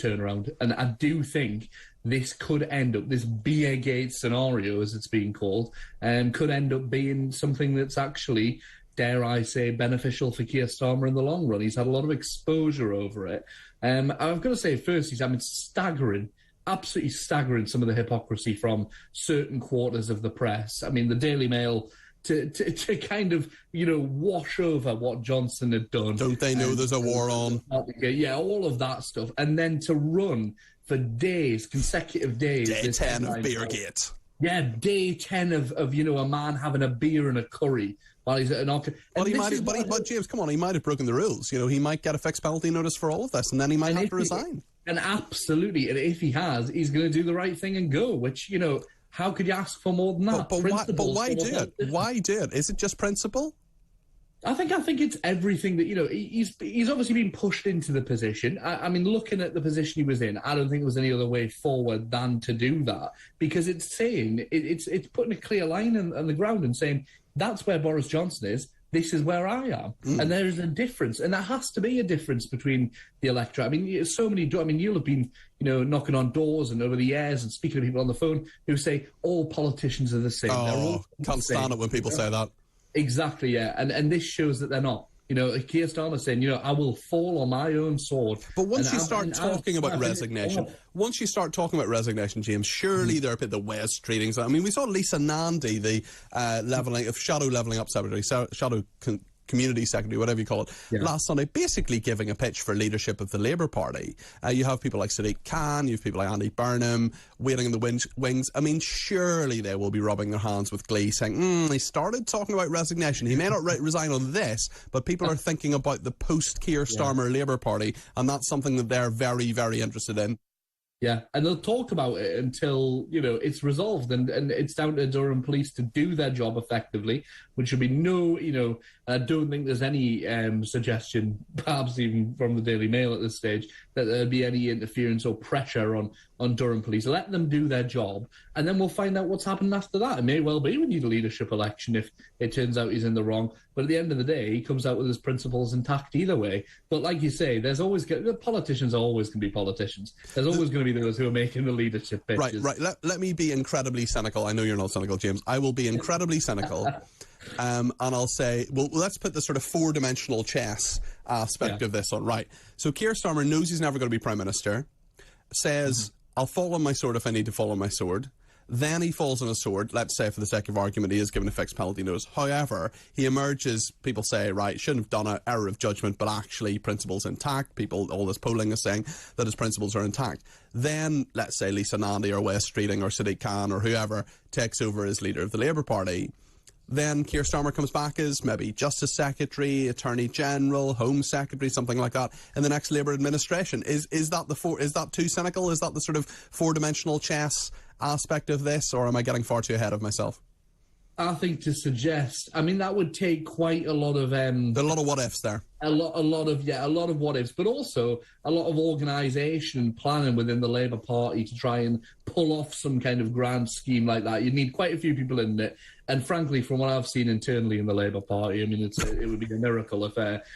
turnaround. And I do think this could end up, this Beergate scenario, as it's being called, could end up being something that's actually, dare I say, beneficial for Keir Starmer in the long run. He's had a lot of exposure over it. I've got to say, first, it's staggering, absolutely staggering, some of the hypocrisy from certain quarters of the press. I mean, the Daily Mail, to kind of, wash over what Johnson had done. Don't they know there's a war on? Yeah, all of that stuff. And then to run for days, consecutive days. Day 10 of Beergate. Yeah, day 10 of a man having a beer and a curry while he's at an auction. But James, come on, he might have broken the rules. He might get a fixed penalty notice for all of this, and then he might have to resign. And absolutely, and if he has, he's going to do the right thing and go, which, how could you ask for more than that? But why do it? Why do it? Is it just principle? I think it's everything that, he's obviously been pushed into the position. I mean, looking at the position he was in, I don't think there was any other way forward than to do that, because it's saying, it's putting a clear line on the ground and saying, that's where Boris Johnson is, this is where I am. And there is a difference, and there has to be a difference between the electorate. I mean, you'll have been, knocking on doors and over the years and speaking to people on the phone who say all politicians are the same. Oh, can't stand it when people say that. Exactly, yeah. And this shows that they're not. Keir Starmer saying, I will fall on my own sword. But once you start talking about resignation, James, surely there are the West treatings. I mean, we saw Lisa Nandy, the shadow levelling up secretary, community secretary, whatever you call it, last Sunday, basically giving a pitch for leadership of the Labour Party. You have people like Sadiq Khan, you have people like Andy Burnham waiting in the wings. I mean, surely they will be rubbing their hands with glee, saying, he started talking about resignation. He may not resign on this, but people are thinking about the post-Keir Starmer Labour Party, and that's something that they're very, very interested in. Yeah, and they'll talk about it until, it's resolved, and it's down to Durham Police to do their job effectively, which should be no, I don't think there's any suggestion, perhaps even from the Daily Mail at this stage, that there'd be any interference or pressure on Durham Police. Let them do their job, and then we'll find out what's happened after that. It may well be we need a leadership election if it turns out he's in the wrong, but at the end of the day, he comes out with his principles intact either way. But like you say, the politicians are always going to be politicians. There's always going to be those who are making the leadership pitches. Right. Let me be incredibly cynical. I know you're not cynical, James. I will be incredibly cynical. And I'll say, well, let's put the sort of four-dimensional chess aspect of this on. Right. So Keir Starmer knows he's never going to be Prime Minister, says, I'll fall on my sword if I need to fall on my sword. Then he falls on a sword. Let's say, for the sake of argument, he is given a fixed penalty notice. However, he emerges, people say, right, shouldn't have done an error of judgment, but actually principles intact. All this polling is saying that his principles are intact. Then, let's say Lisa Nandy or West Streeting or Sadiq Khan or whoever takes over as leader of the Labour Party. Then Keir Starmer comes back as maybe Justice Secretary, Attorney General, Home Secretary, something like that, in the next Labour administration. Is that too cynical? Is that the sort of four-dimensional chess aspect of this, or am I getting far too ahead of myself? I think to suggest, that would take quite a lot of there are a lot of what ifs there. A lot of what ifs, but also a lot of organisation and planning within the Labour Party to try and pull off some kind of grand scheme like that. You'd need quite a few people in it, and frankly, from what I've seen internally in the Labour Party, it would be a miracle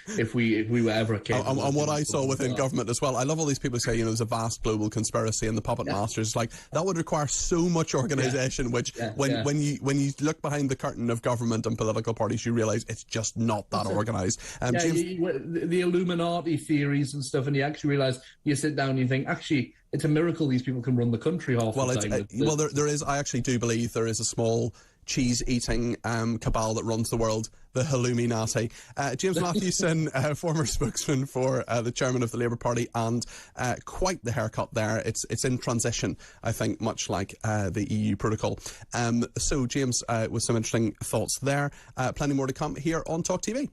if we were ever capable. And what I saw within government as well, I love all these people who say, there's a vast global conspiracy and the puppet masters. Like, that would require so much organisation, which when you look behind the curtain of government and political parties, you realise it's just not that organised. The Illuminati theories and stuff, and you actually realise, you sit down and you think, actually, it's a miracle these people can run the country half the time. There is. I actually do believe there is a small cheese-eating cabal that runs the world, the Illuminati. James Matthewson, former spokesman for the chairman of the Labour Party, and quite the haircut there. It's in transition, I think, much like the EU protocol. So, James, with some interesting thoughts there. Plenty more to come here on Talk TV.